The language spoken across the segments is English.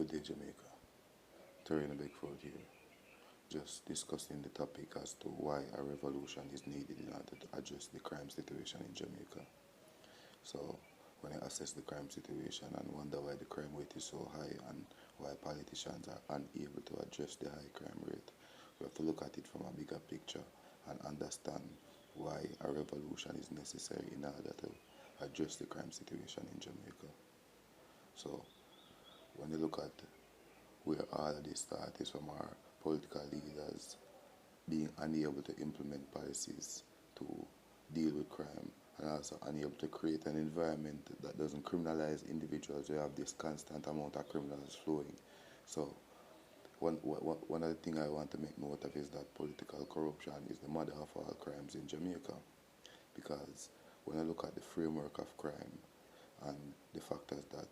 Good day, Jamaica. Toraino Beckford here, just discussing the topic as to why a revolution is needed in order to address the crime situation in Jamaica. So, when I assess the crime situation and wonder why the crime rate is so high and why politicians are unable to address the high crime rate, we have to look at it from a bigger picture and understand why a revolution is necessary in order to address the crime situation in Jamaica. So, when you look at where all of this started is from our political leaders being unable to implement policies to deal with crime and also unable to create an environment that doesn't criminalize individuals. We have this constant amount of criminals flowing. So one of the things I want to make note of is that political corruption is the mother of all crimes in Jamaica, because when I look at the framework of crime and the factors that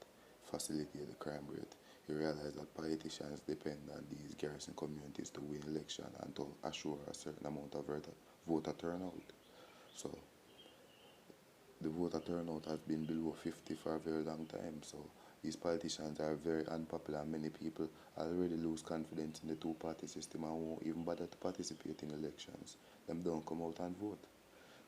facilitate the crime rate, you realize that politicians depend on these garrison communities to win election and to assure a certain amount of voter turnout. So the voter turnout has been below 50 for a very long time. So these politicians are very unpopular. Many people already lose confidence in the two-party system and won't even bother to participate in elections. Them don't come out and vote.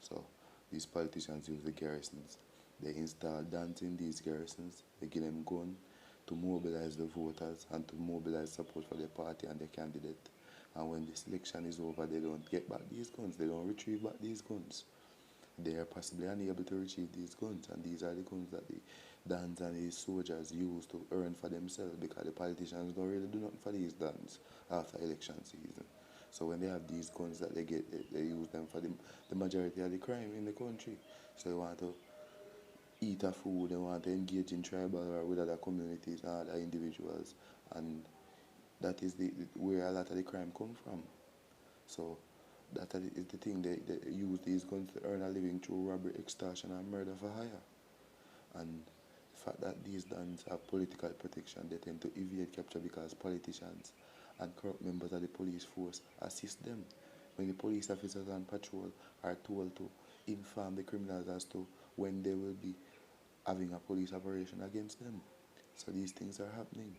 So these politicians use the garrisons. They install guns in these garrisons. They give them gun to mobilize the voters and to mobilize support for their party and their candidate. And when this election is over, they don't get back these guns. They don't retrieve back these guns. They are possibly unable to retrieve these guns, and these are the guns that the Dans and the soldiers use to earn for themselves, because the politicians don't really do nothing for these Dans after election season. So when they have these guns that they get, they use them for the majority of the crime in the country. So they want to eat a food, they want to engage in tribal or with other communities and other individuals, and that is where a lot of the crime come from. So that is the thing, they use these guns to earn a living through robbery, extortion and murder for hire. And the fact that these dons have political protection, they tend to evade capture because politicians and corrupt members of the police force assist them. When the police officers on patrol are told to inform the criminals as to when they will be having a police operation against them. So these things are happening.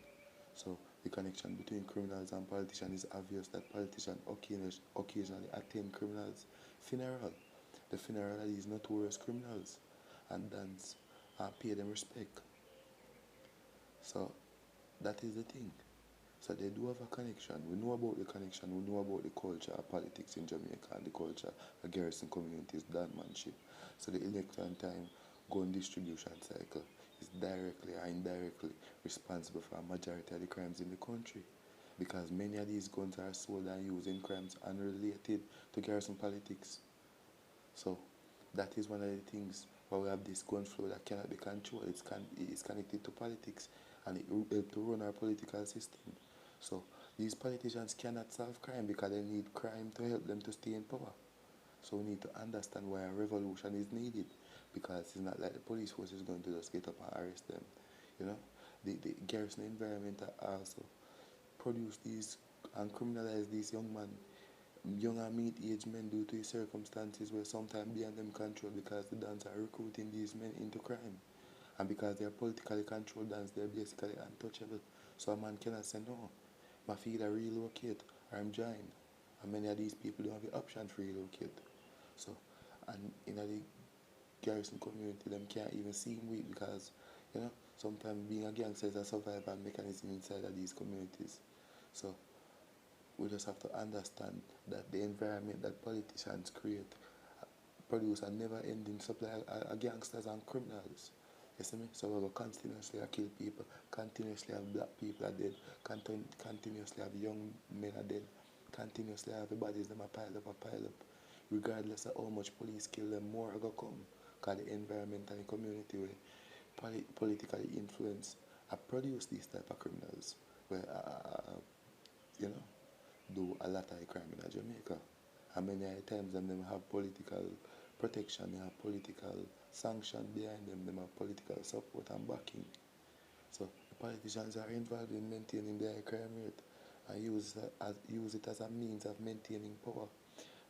So the connection between criminals and politicians is obvious, that politicians occasionally attend criminals' funeral. The funeral of these notorious criminals, and dance and pay them respect. So that is the thing. So they do have a connection. We know about the connection. We know about the culture of politics in Jamaica and the culture of garrison communities, manship. So the election time gun distribution cycle is directly or indirectly responsible for a majority of the crimes in the country, because many of these guns are sold and used in crimes unrelated to garrison politics. So that is one of the things why we have this gun flow that cannot be controlled. It's connected to politics, and it will help to run our political system. So these politicians cannot solve crime because they need crime to help them to stay in power. So we need to understand why a revolution is needed, because it's not like the police force is going to just get up and arrest them. You know, the garrison environment also produce these and criminalize these young and mid-aged men due to circumstances where sometimes beyond them control, because the dons are recruiting these men into crime. And because they are politically controlled dons, they're basically untouchable. So a man cannot say no. My feel I relocate or I'm joined. And many of these people don't have the option to relocate. So, and in the garrison community, them can't even see him weak, because, sometimes being a gangster is a survival mechanism inside of these communities. So we just have to understand that the environment that politicians create produce a never-ending supply of gangsters and criminals. You see me? So we will continuously kill people, continuously have black people are dead, continuously have young men are dead, continuously have the bodies them a pile up. Regardless of how much police kill them, more are going to come. Because the environment and the community where politically influenced produce these type of criminals, where you know, do a lot of crime in Jamaica. And many times them have political protection, they have political sanction behind them, they have political support and backing. So the politicians are involved in maintaining the high crime rate and use it as a means of maintaining power.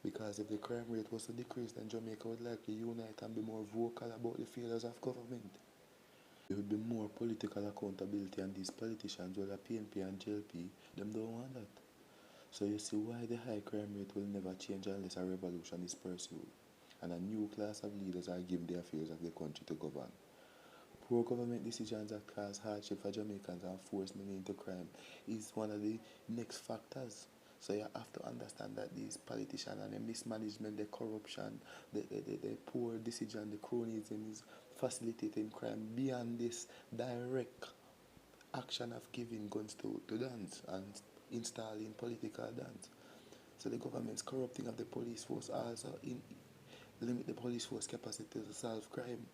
Because if the crime rate was to decrease, then Jamaica would likely unite and be more vocal about the failures of government. there would be more political accountability, and these politicians, whether PNP and JLP, them don't want that. So you see why the high crime rate will never change unless a revolution is pursued and a new class of leaders are given the affairs of the country to govern. Poor government decisions that cause hardship for Jamaicans and force many into crime is one of the next factors. So you have to understand that these politicians and the mismanagement, the corruption, the poor decision, the cronyism is facilitating crime beyond this direct action of giving guns to dance and installing political dance. So the government's corrupting of the police force also limit the police force capacity to solve crime.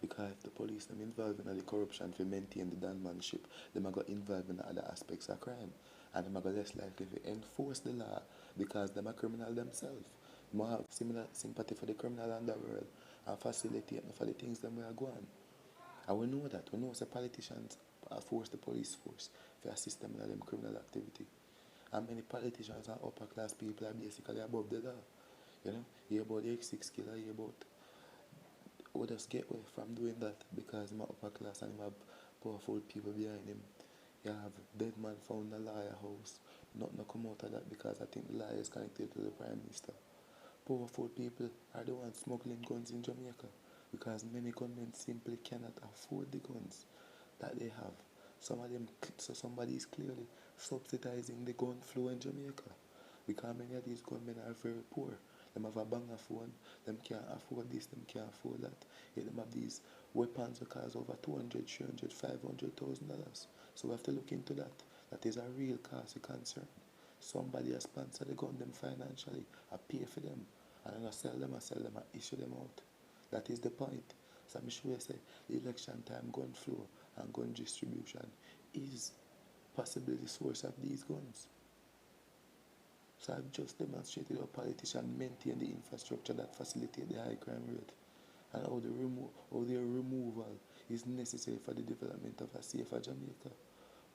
Because if the police them involved in the corruption to maintain the danmanship, them are got involved in other aspects of crime. And them are got less likely to enforce the law because them are criminal themselves. More have similar sympathy for the criminal underworld and facilitate for the things them we are going. And we know that. We know the politicians force the police force to assist them in them criminal activity. And many politicians and upper class people are basically above the law. You know, you hear about the X6 killer, you hear about we just get away from doing that because I'm upper class and I have powerful people behind him. You have dead man found in a lawyer house. Nothing come out of that because I think the lawyer is connected to the Prime Minister. Powerful people are the ones smuggling guns in Jamaica because many gunmen simply cannot afford the guns that they have. Some of them, so somebody is clearly subsidizing the gun flow in Jamaica because many of these gunmen are very poor. Them have a banger phone, them can't afford this, them can't afford that. Yet them have these weapons that cost over 200, 300, $500,000. So we have to look into that. That is a real cost of concern. Somebody has sponsored the gun them financially, I pay for them, and I sell them, I issue them out. That is the point. So I'm sure I say the election time gun flow and gun distribution is possibly the source of these guns. So I've just demonstrated how politicians maintain the infrastructure that facilitate the high crime rate and how their removal is necessary for the development of a safer Jamaica.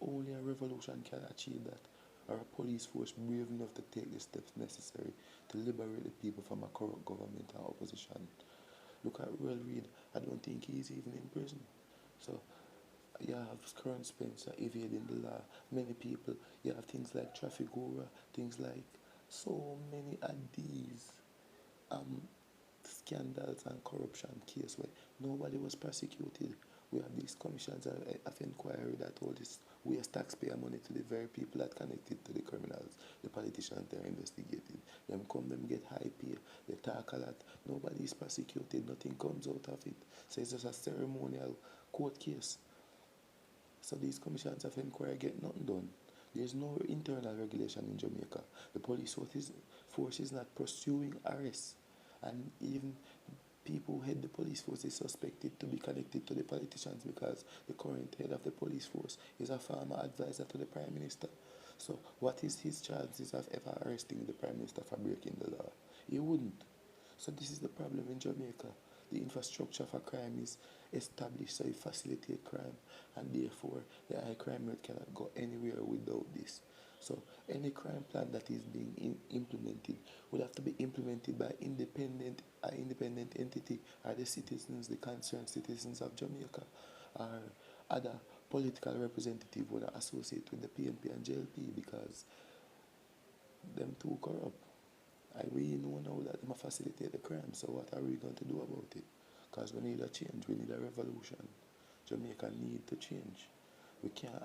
Only a revolution can achieve that, or a police force brave enough to take the steps necessary to liberate the people from a corrupt government and opposition. Look at Royal Reid, I don't think he's even in prison. So you have current Spencer evading the law. Many people, you have things like traffic Gora, things like so many of these scandals and corruption cases where nobody was prosecuted. We have these commissions of inquiry that all this waste taxpayer money to the very people that connected to the criminals, the politicians they're investigating. Them come, them get high pay, they talk a lot. Nobody is prosecuted, nothing comes out of it. So it's just a ceremonial court case. So these commissions of inquiry get nothing done. There's no internal regulation in Jamaica. The police force is not pursuing arrests. And even people who head the police force is suspected to be connected to the politicians because the current head of the police force is a former advisor to the Prime Minister. So what is his chances of ever arresting the Prime Minister for breaking the law? He wouldn't. So this is the problem in Jamaica. The infrastructure for crime is established so it facilitates crime, and therefore the high crime rate cannot go anywhere without this. So any crime plan that is being implemented would have to be implemented by independent entity, are the citizens, the concerned citizens of Jamaica, or other political representative who are associated with the PNP and JLP because them too corrupt. We know now that they facilitate the crime, so what are we going to do about it? Because we need a change, we need a revolution. Jamaica need to change. We can't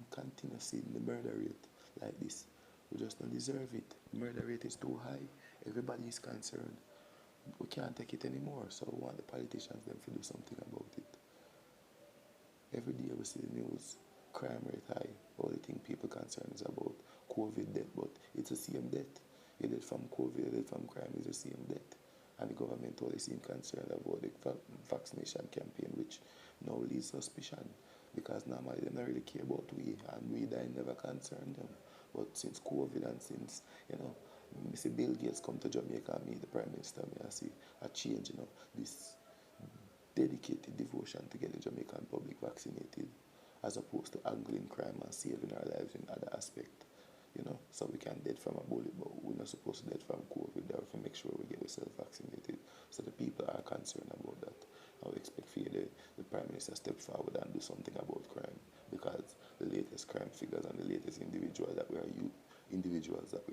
continue seeing the murder rate like this. We just don't deserve it. The murder rate is too high. Everybody is concerned. We can't take it anymore, so we want the politicians them to do something about it. Every day we see the news, crime rate high. Only thing people concerned is about COVID death, but it's the same death. You dead from COVID, you dead from crime, is the same death. And the government only seem concerned about the vaccination campaign, which now leads suspicion. Because normally they don't really care about we, and we dying never concern them. But since COVID and since, Mr. Bill Gates come to Jamaica and meet the Prime Minister, I see a change, this dedicated devotion to get the Jamaican public vaccinated as opposed to angling crime and saving our lives in other aspects. So we can dead from a bullet, but we're not supposed to dead from COVID. they have to make sure we get ourselves vaccinated. So the people are concerned about that. I would expect for the Prime Minister step forward and do something about crime, because the latest crime figures and the latest individuals that we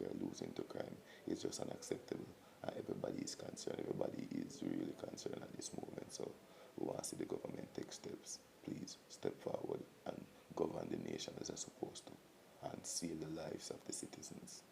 are losing to crime is just unacceptable. And everybody is concerned. Everybody is really concerned at this moment. So we want to see the government take steps. Please step forward and govern the nation as they're supposed to, and save the lives of the citizens.